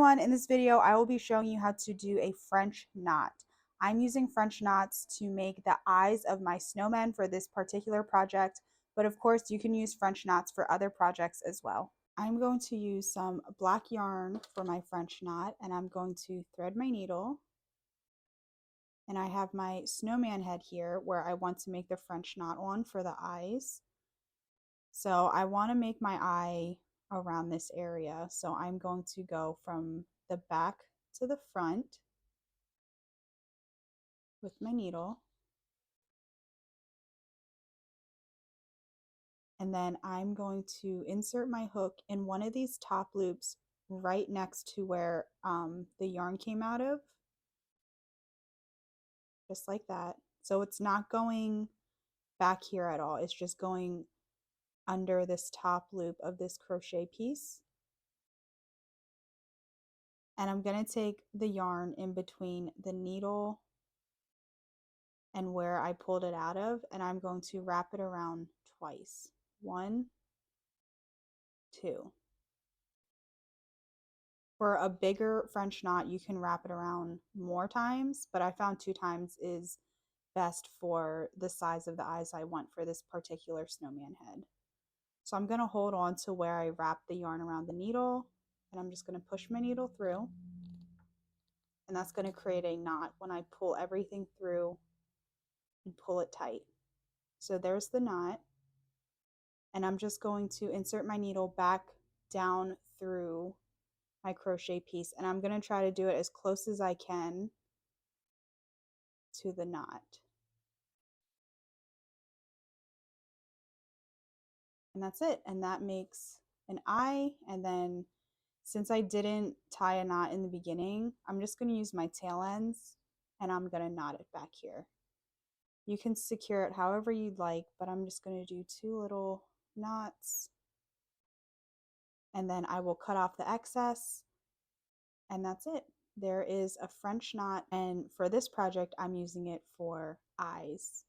everyone, in this video I will be showing you how to do a French knot. I'm using French knots to make the eyes of my snowman for this particular project, but of course you can use French knots for other projects as well. I'm going to use some black yarn for my French knot, and I'm going to thread my needle. And I have my snowman head here where I want to make the French knot on for the eyes. So I want to make my eye around this area. So I'm going to go from the back to the front with my needle. And then I'm going to insert my hook in one of these top loops right next to where the yarn came out of. Just like that. So it's not going back here at all. It's just going under this top loop of this crochet piece. And I'm going to take the yarn in between the needle and where I pulled it out of, and I'm going to wrap it around twice. 1, 2. For a bigger French knot, you can wrap it around more times, but I found 2 times is best for the size of the eyes I want for this particular snowman head. So I'm going to hold on to where I wrapped the yarn around the needle, and I'm just going to push my needle through, and that's going to create a knot when I pull everything through and pull it tight. So there's the knot, and I'm just going to insert my needle back down through my crochet piece, and I'm going to try to do it as close as I can to the knot. And that's it, and that makes an eye. And then since I didn't tie a knot in the beginning, I'm just going to use my tail ends and I'm going to knot it back here. You can secure it however you'd like, but I'm just going to do 2 little knots, and then I will cut off the excess, and that's it. There is a French knot, and for this project I'm using it for eyes.